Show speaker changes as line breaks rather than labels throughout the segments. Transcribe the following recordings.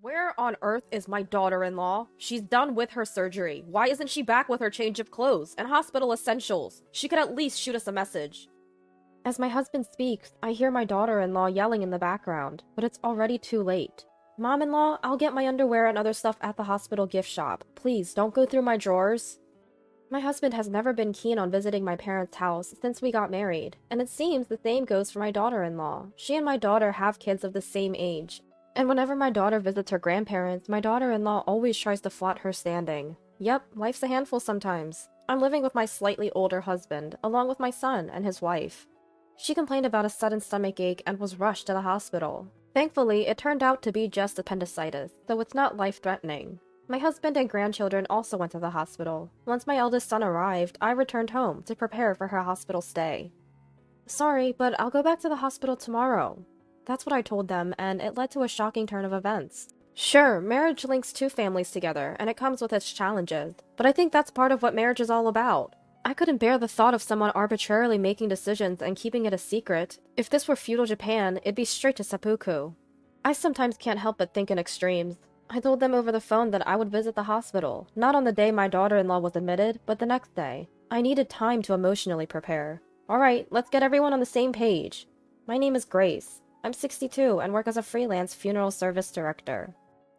Where on earth is my daughter-in-law? She's done with her surgery. Why isn't she back with her change of clothes and hospital essentials? She could at least shoot us a message. As my husband speaks, I hear my daughter-in-law yelling in the background, but it's already too late. Mom-in-law, I'll get my underwear and other stuff at the hospital gift shop. Please, don't go through my drawers. My husband has never been keen on visiting my parents' house since we got married, and it seems the same goes for my daughter-in-law. She and my daughter have kids of the same age, and whenever my daughter visits her grandparents, my daughter-in-law always tries to flaunt her standing. Yep, life's a handful sometimes. I'm living with my slightly older husband, along with my son and his wife. She complained about a sudden stomach ache and was rushed to the hospital. Thankfully, it turned out to be just appendicitis, so it's not life-threatening. My husband and grandchildren also went to the hospital. Once my eldest son arrived, I returned home to prepare for her hospital stay. Sorry, but I'll go back to the hospital tomorrow. That's what I told them, and it led to a shocking turn of events. Sure, marriage links two families together, and it comes with its challenges, but I think that's part of what marriage is all about. I couldn't bear the thought of someone arbitrarily making decisions and keeping it a secret. If this were feudal Japan, it'd be straight to seppuku. I sometimes can't help but think in extremes. I told them over the phone that I would visit the hospital, not on the day my daughter-in-law was admitted, but the next day. I needed time to emotionally prepare. Alright, let's get everyone on the same page. My name is Grace. I'm 62 and work as a freelance funeral service director.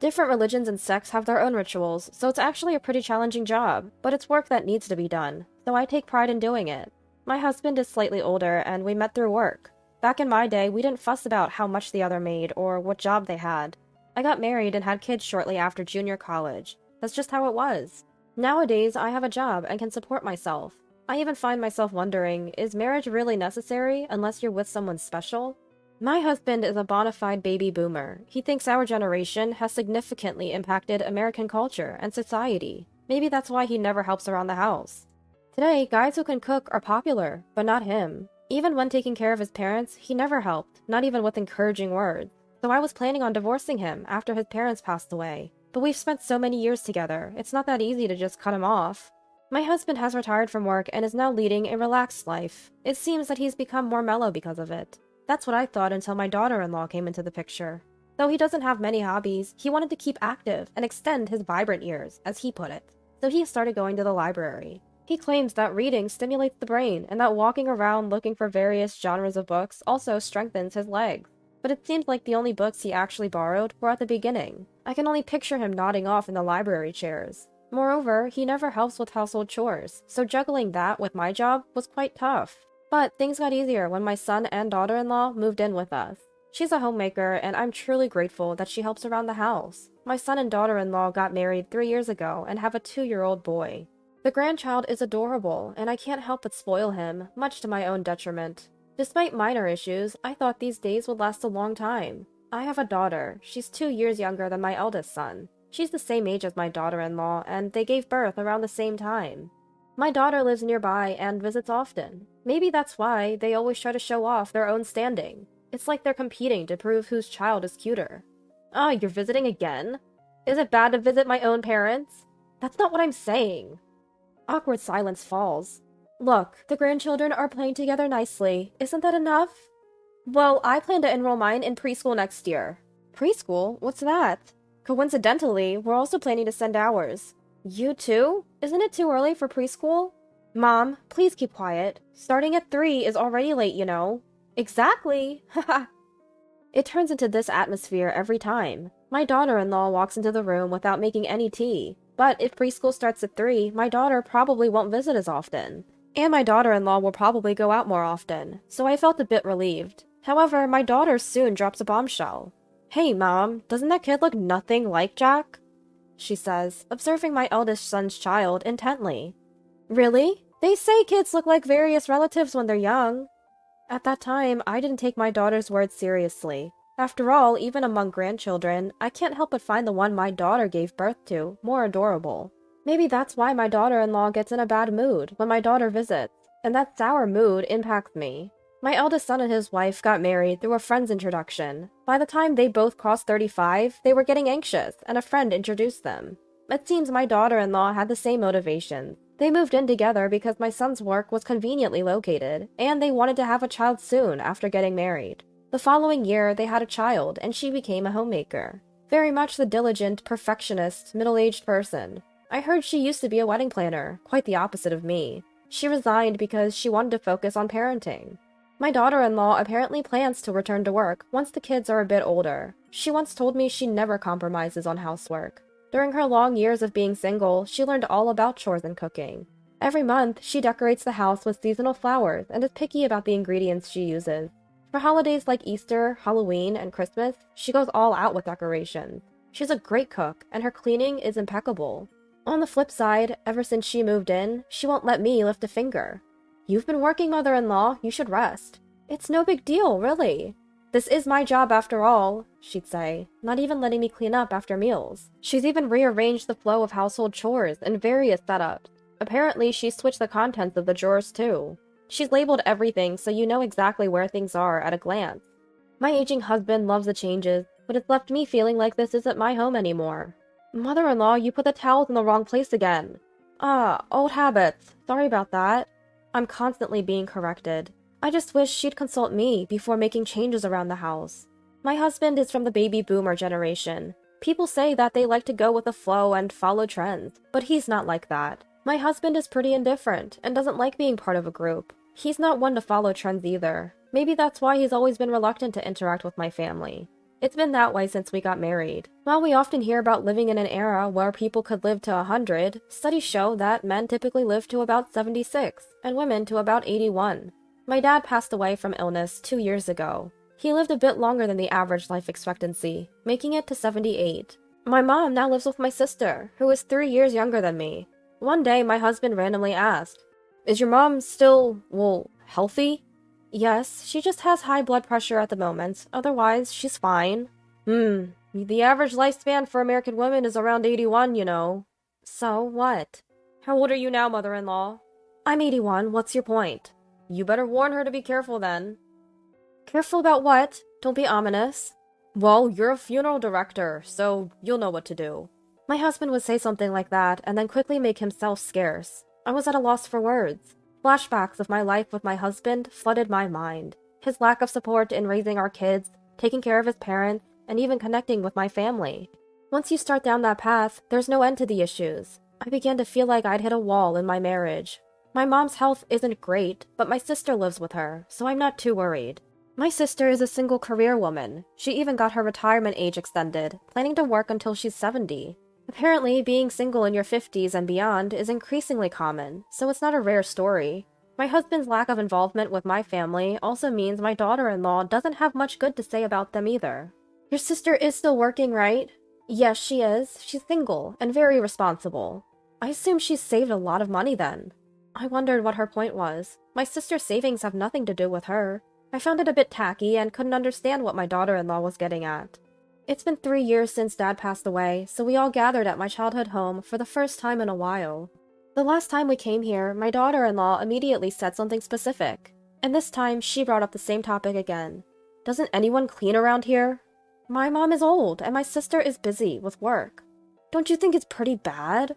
Different religions and sects have their own rituals, so it's actually a pretty challenging job, but it's work that needs to be done, so I take pride in doing it. My husband is slightly older, and we met through work. Back in my day, we didn't fuss about how much the other made or what job they had. I got married and had kids shortly after junior college. That's just how it was. Nowadays, I have a job and can support myself. I even find myself wondering, is marriage really necessary unless you're with someone special? My husband is a bona fide baby boomer. He thinks our generation has significantly impacted American culture and society. Maybe that's why he never helps around the house. Today, guys who can cook are popular, but not him. Even when taking care of his parents, he never helped, not even with encouraging words. So I was planning on divorcing him after his parents passed away. But we've spent so many years together, it's not that easy to just cut him off. My husband has retired from work and is now leading a relaxed life. It seems that he's become more mellow because of it. That's what I thought until my daughter-in-law came into the picture. Though he doesn't have many hobbies, he wanted to keep active and extend his vibrant years, as he put it. So he started going to the library. He claims that reading stimulates the brain and that walking around looking for various genres of books also strengthens his legs. But it seems like the only books he actually borrowed were at the beginning. I can only picture him nodding off in the library chairs. Moreover, he never helps with household chores, so juggling that with my job was quite tough. But things got easier when my son and daughter-in-law moved in with us. She's a homemaker, and I'm truly grateful that she helps around the house. My son and daughter-in-law got married 3 years ago and have a 2-year-old boy. The grandchild is adorable, and I can't help but spoil him, much to my own detriment. Despite minor issues, I thought these days would last a long time. I have a daughter. She's 2 years younger than my eldest son. She's the same age as my daughter-in-law, and they gave birth around the same time. My daughter lives nearby and visits often. Maybe that's why they always try to show off their own standing. It's like they're competing to prove whose child is cuter. Ah, you're visiting again? Is it bad to visit my own parents? That's not what I'm saying. Awkward silence falls. Look, the grandchildren are playing together nicely. Isn't that enough? Well, I plan to enroll mine in preschool next year. Preschool? What's that? Coincidentally, we're also planning to send ours. You too? Isn't it too early for preschool? Mom, please keep quiet. Starting at 3 is already late, you know. Exactly! Haha. It turns into this atmosphere every time. My daughter-in-law walks into the room without making any tea. But if preschool starts at 3, my daughter probably won't visit as often. And my daughter-in-law will probably go out more often, so I felt a bit relieved. However, my daughter soon drops a bombshell. Hey, Mom, doesn't that kid look nothing like Jack? She says, observing my eldest son's child intently. Really? They say kids look like various relatives when they're young. At that time, I didn't take my daughter's words seriously. After all, even among grandchildren, I can't help but find the one my daughter gave birth to more adorable. Maybe that's why my daughter-in-law gets in a bad mood when my daughter visits, and that sour mood impacts me. My eldest son and his wife got married through a friend's introduction. By the time they both crossed 35, they were getting anxious, and a friend introduced them. It seems my daughter-in-law had the same motivations. They moved in together because my son's work was conveniently located, and they wanted to have a child soon after getting married. The following year, they had a child, and she became a homemaker. Very much the diligent, perfectionist, middle-aged person. I heard she used to be a wedding planner, quite the opposite of me. She resigned because she wanted to focus on parenting. My daughter-in-law apparently plans to return to work once the kids are a bit older. She once told me she never compromises on housework. During her long years of being single, she learned all about chores and cooking. Every month, she decorates the house with seasonal flowers and is picky about the ingredients she uses. For holidays like Easter, Halloween, and Christmas, she goes all out with decorations. She's a great cook, and her cleaning is impeccable. On the flip side, ever since she moved in, she won't let me lift a finger. "You've been working, mother-in-law, you should rest." "It's no big deal, really. This is my job after all," she'd say, not even letting me clean up after meals. She's even rearranged the flow of household chores in various setups. Apparently, she's switched the contents of the drawers too. She's labeled everything so you know exactly where things are at a glance. My aging husband loves the changes, but it's left me feeling like this isn't my home anymore. "Mother-in-law, you put the towels in the wrong place again." Old habits. Sorry about that." I'm constantly being corrected. I just wish she'd consult me before making changes around the house. My husband is from the baby boomer generation. People say that they like to go with the flow and follow trends, but he's not like that. My husband is pretty indifferent and doesn't like being part of a group. He's not one to follow trends either. Maybe that's why he's always been reluctant to interact with my family. It's been that way since we got married. While we often hear about living in an era where people could live to 100, studies show that men typically live to about 76 and women to about 81. My dad passed away from illness 2 years ago. He lived a bit longer than the average life expectancy, making it to 78. My mom now lives with my sister, who is 3 years younger than me. One day, my husband randomly asked, "Is your mom still, healthy?" "Yes, she just has high blood pressure at the moment. Otherwise, she's fine." The average lifespan for American women is around 81, you know." "So what?" "How old are you now, mother-in-law?" "I'm 81. What's your point?" "You better warn her to be careful then." "Careful about what? Don't be ominous." "Well, you're a funeral director, so you'll know what to do." My husband would say something like that and then quickly make himself scarce. I was at a loss for words. Flashbacks of my life with my husband flooded my mind. His lack of support in raising our kids, taking care of his parents, and even connecting with my family. Once you start down that path, there's no end to the issues. I began to feel like I'd hit a wall in my marriage. My mom's health isn't great, but my sister lives with her, so I'm not too worried. My sister is a single career woman. She even got her retirement age extended, planning to work until she's 70. Apparently, being single in your 50s and beyond is increasingly common, so it's not a rare story. My husband's lack of involvement with my family also means my daughter-in-law doesn't have much good to say about them either. "Your sister is still working, right?" "Yes, she is. She's single and very responsible." "I assume she's saved a lot of money then." I wondered what her point was. My sister's savings have nothing to do with her. I found it a bit tacky and couldn't understand what my daughter-in-law was getting at. It's been 3 years since Dad passed away, so we all gathered at my childhood home for the first time in a while. The last time we came here, my daughter-in-law immediately said something specific, and this time she brought up the same topic again. "Doesn't anyone clean around here?" "My mom is old, and my sister is busy with work." "Don't you think it's pretty bad?"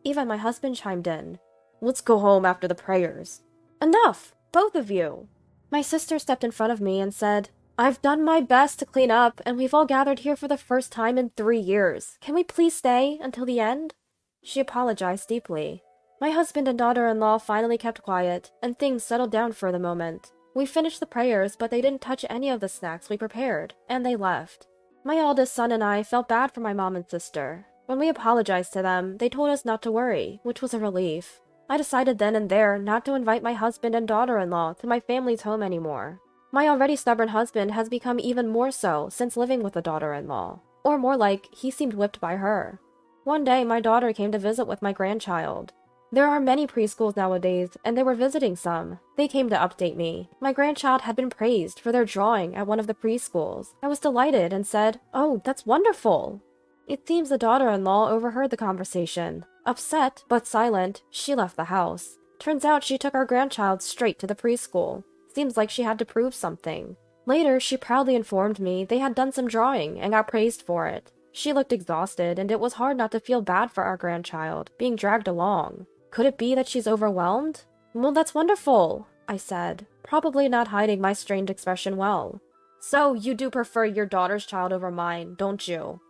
Even my husband chimed in. "Let's go home after the prayers." "Enough! Both of you!" My sister stepped in front of me and said, "I've done my best to clean up, and we've all gathered here for the first time in 3 years. Can we please stay until the end?" She apologized deeply. My husband and daughter-in-law finally kept quiet, and things settled down for the moment. We finished the prayers, but they didn't touch any of the snacks we prepared, and they left. My eldest son and I felt bad for my mom and sister. When we apologized to them, they told us not to worry, which was a relief. I decided then and there not to invite my husband and daughter-in-law to my family's home anymore. My already stubborn husband has become even more so since living with the daughter-in-law. Or more like, he seemed whipped by her. One day, my daughter came to visit with my grandchild. There are many preschools nowadays, and they were visiting some. They came to update me. My grandchild had been praised for their drawing at one of the preschools. I was delighted and said, "Oh, that's wonderful." It seems the daughter-in-law overheard the conversation. Upset, but silent, she left the house. Turns out she took our grandchild straight to the preschool. Seems like she had to prove something. Later, she proudly informed me they had done some drawing and got praised for it. She looked exhausted, and it was hard not to feel bad for our grandchild, being dragged along. Could it be that she's overwhelmed? "Well, that's wonderful," I said, probably not hiding my strained expression well. "So, you do prefer your daughter's child over mine, don't you?"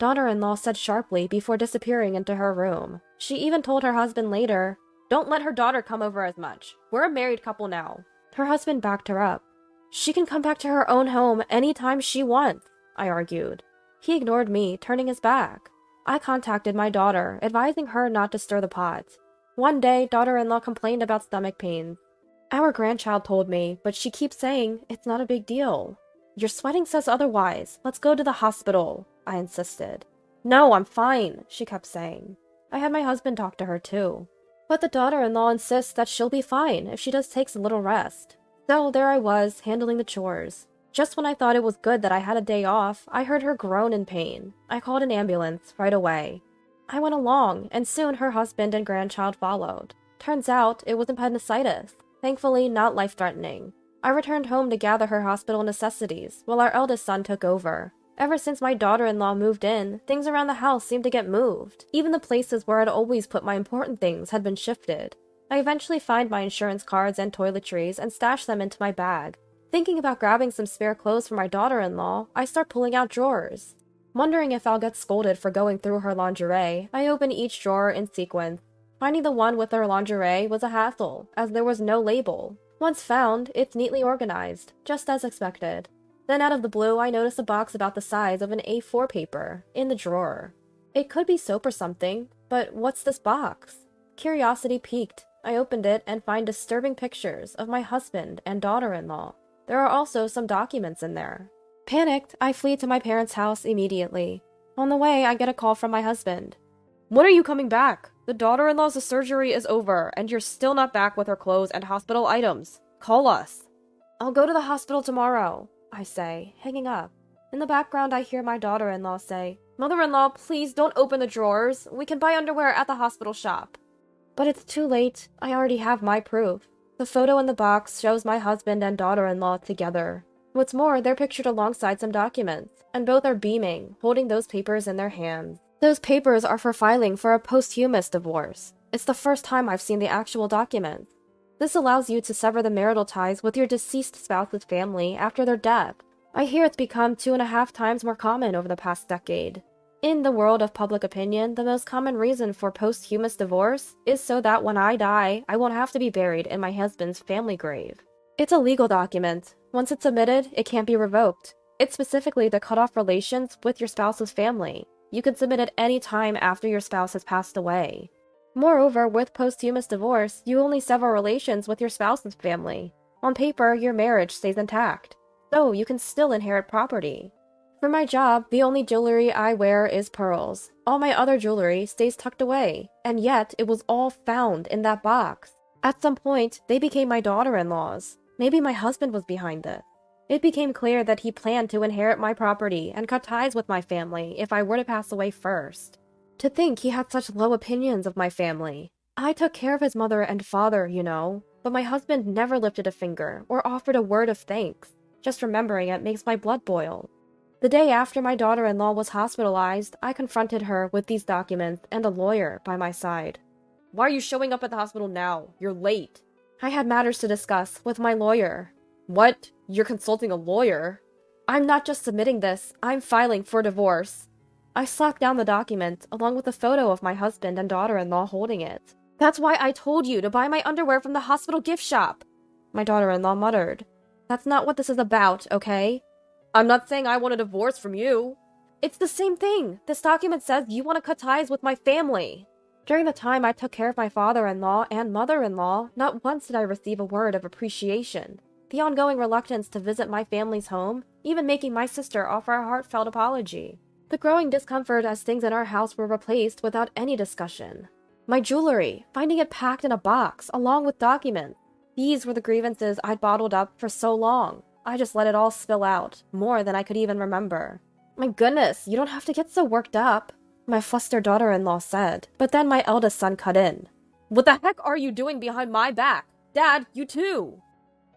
daughter-in-law said sharply before disappearing into her room. She even told her husband later, "Don't let her daughter come over as much. We're a married couple now." Her husband backed her up. "She can come back to her own home anytime she wants," I argued. He ignored me, turning his back. I contacted my daughter, advising her not to stir the pot. One day, daughter-in-law complained about stomach pains. Our grandchild told me, but she keeps saying it's not a big deal. "Your sweating says otherwise. Let's go to the hospital," I insisted. "No, I'm fine," she kept saying. I had my husband talk to her too. But the daughter-in-law insists that she'll be fine if she just takes a little rest. So there I was, handling the chores. Just when I thought it was good that I had a day off, I heard her groan in pain. I called an ambulance right away. I went along, and soon her husband and grandchild followed. Turns out it was appendicitis. Thankfully, not life-threatening. I returned home to gather her hospital necessities, while our eldest son took over. Ever since my daughter-in-law moved in, things around the house seemed to get moved. Even the places where I'd always put my important things had been shifted. I eventually find my insurance cards and toiletries and stash them into my bag. Thinking about grabbing some spare clothes for my daughter-in-law, I start pulling out drawers. Wondering if I'll get scolded for going through her lingerie, I open each drawer in sequence. Finding the one with her lingerie was a hassle, as there was no label. Once found, it's neatly organized, just as expected. Then out of the blue, I notice a box about the size of an A4 paper, in the drawer. It could be soap or something, but what's this box? Curiosity piqued. I opened it and find disturbing pictures of my husband and daughter-in-law. There are also some documents in there. Panicked, I flee to my parents' house immediately. On the way, I get a call from my husband. "When are you coming back? The daughter-in-law's surgery is over, and you're still not back with her clothes and hospital items. Call us." "I'll go to the hospital tomorrow," I say, hanging up. In the background, I hear my daughter-in-law say, "Mother-in-law, please don't open the drawers. We can buy underwear at the hospital shop." But it's too late. I already have my proof. The photo in the box shows my husband and daughter-in-law together. What's more, they're pictured alongside some documents, and both are beaming, holding those papers in their hands. Those papers are for filing for a posthumous divorce. It's the first time I've seen the actual documents. This allows you to sever the marital ties with your deceased spouse's family after their death. I hear it's become 2.5 times more common over the past decade. In the world of public opinion, the most common reason for posthumous divorce is so that when I die, I won't have to be buried in my husband's family grave. It's a legal document. Once it's submitted, it can't be revoked. It's specifically to cut off relations with your spouse's family. You can submit it any time after your spouse has passed away. Moreover, with posthumous divorce, you only sever relations with your spouse's family. On paper, your marriage stays intact, so you can still inherit property. For my job, the only jewelry I wear is pearls. All my other jewelry stays tucked away, and yet it was all found in that box. At some point, they became my daughter-in-law's. Maybe my husband was behind this. It became clear that he planned to inherit my property and cut ties with my family if I were to pass away first. To think he had such low opinions of my family. I took care of his mother and father, you know, but my husband never lifted a finger or offered a word of thanks. Just remembering it makes my blood boil. The day after my daughter-in-law was hospitalized, I confronted her with these documents and a lawyer by my side. "Why are you showing up at the hospital now? You're late." I had matters to discuss with my lawyer. "What? You're consulting a lawyer?" "I'm not just submitting this, I'm filing for divorce." I slapped down the document, along with a photo of my husband and daughter-in-law holding it. "That's why I told you to buy my underwear from the hospital gift shop," my daughter-in-law muttered. "That's not what this is about, okay?" "I'm not saying I want a divorce from you." "It's the same thing. This document says you want to cut ties with my family." During the time I took care of my father-in-law and mother-in-law, not once did I receive a word of appreciation. The ongoing reluctance to visit my family's home, even making my sister offer a heartfelt apology. The growing discomfort as things in our house were replaced without any discussion. My jewelry, finding it packed in a box, along with documents. These were the grievances I'd bottled up for so long. I just let it all spill out, more than I could even remember. "My goodness, you don't have to get so worked up," my flustered daughter-in-law said, but then my eldest son cut in. "What the heck are you doing behind my back? Dad, you too!"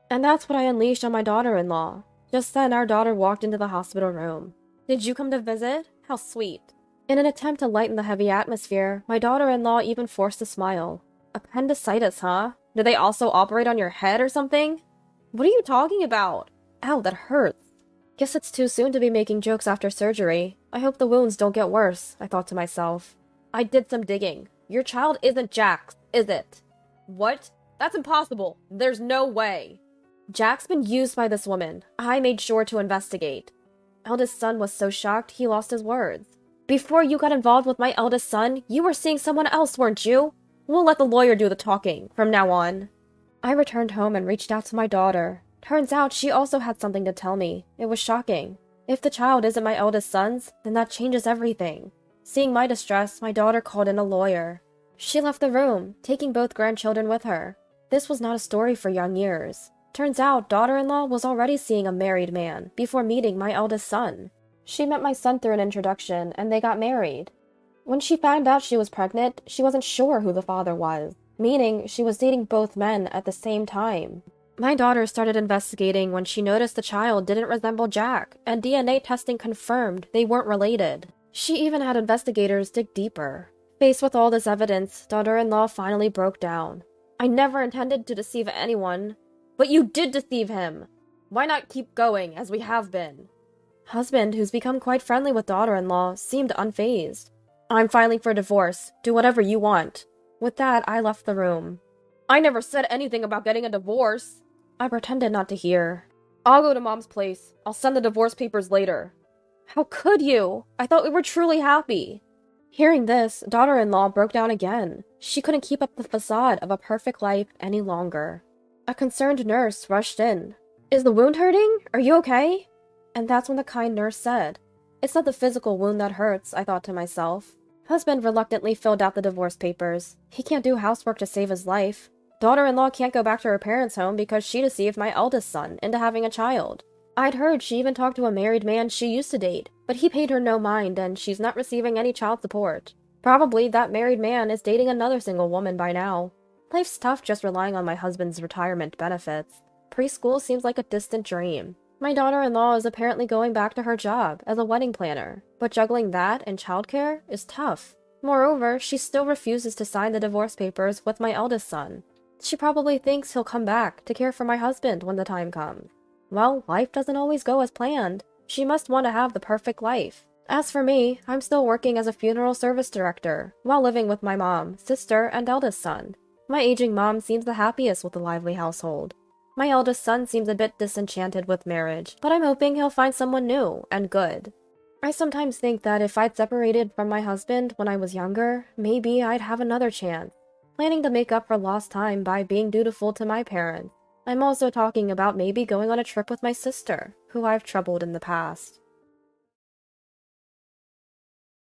And that's what I unleashed on my daughter-in-law. Just then, our daughter walked into the hospital room. "Did you come to visit? How sweet." In an attempt to lighten the heavy atmosphere, my daughter-in-law even forced a smile. "Appendicitis, huh? Do they also operate on your head or something?" "What are you talking about?" "Ow, that hurts." Guess it's too soon to be making jokes after surgery. I hope the wounds don't get worse, I thought to myself. I did some digging. Your child isn't Jack's, is it? What? That's impossible. There's no way. Jack's been used by this woman. I made sure to investigate. Eldest son was so shocked he lost his words. Before you got involved with my eldest son, you were seeing someone else, weren't you? We'll let the lawyer do the talking from now on. I returned home and reached out to my daughter. Turns out she also had something to tell me. It was shocking. If the child isn't my eldest son's, then that changes everything. Seeing my distress, my daughter called in a lawyer. She left the room, taking both grandchildren with her. This was not a story for young years. Turns out daughter-in-law was already seeing a married man before meeting my eldest son. She met my son through an introduction, and they got married. When she found out she was pregnant, she wasn't sure who the father was, meaning she was dating both men at the same time. My daughter started investigating when she noticed the child didn't resemble Jack, and DNA testing confirmed they weren't related. She even had investigators dig deeper. Faced with all this evidence, daughter-in-law finally broke down. I never intended to deceive anyone. But you did deceive him! Why not keep going, as we have been? Husband, who's become quite friendly with daughter-in-law, seemed unfazed. I'm filing for divorce. Do whatever you want. With that, I left the room. I never said anything about getting a divorce. I pretended not to hear. I'll go to Mom's place. I'll send the divorce papers later. How could you? I thought we were truly happy. Hearing this, daughter-in-law broke down again. She couldn't keep up the facade of a perfect life any longer. A concerned nurse rushed in. Is the wound hurting? Are you okay? And that's when the kind nurse said, It's not the physical wound that hurts, I thought to myself. Husband reluctantly filled out the divorce papers. He can't do housework to save his life. Daughter-in-law can't go back to her parents' home because she deceived my eldest son into having a child. I'd heard she even talked to a married man she used to date, but he paid her no mind and she's not receiving any child support. Probably that married man is dating another single woman by now. Life's tough just relying on my husband's retirement benefits. Preschool seems like a distant dream. My daughter-in-law is apparently going back to her job as a wedding planner, but juggling that and childcare is tough. Moreover, she still refuses to sign the divorce papers with my eldest son. She probably thinks he'll come back to care for my husband when the time comes. Well, life doesn't always go as planned. She must want to have the perfect life. As for me, I'm still working as a funeral service director, while living with my mom, sister, and eldest son. My aging mom seems the happiest with a lively household. My eldest son seems a bit disenchanted with marriage, but I'm hoping he'll find someone new and good. I sometimes think that if I'd separated from my husband when I was younger, maybe I'd have another chance. Planning to make up for lost time by being dutiful to my parents. I'm also talking about maybe going on a trip with my sister, who I've troubled in the past.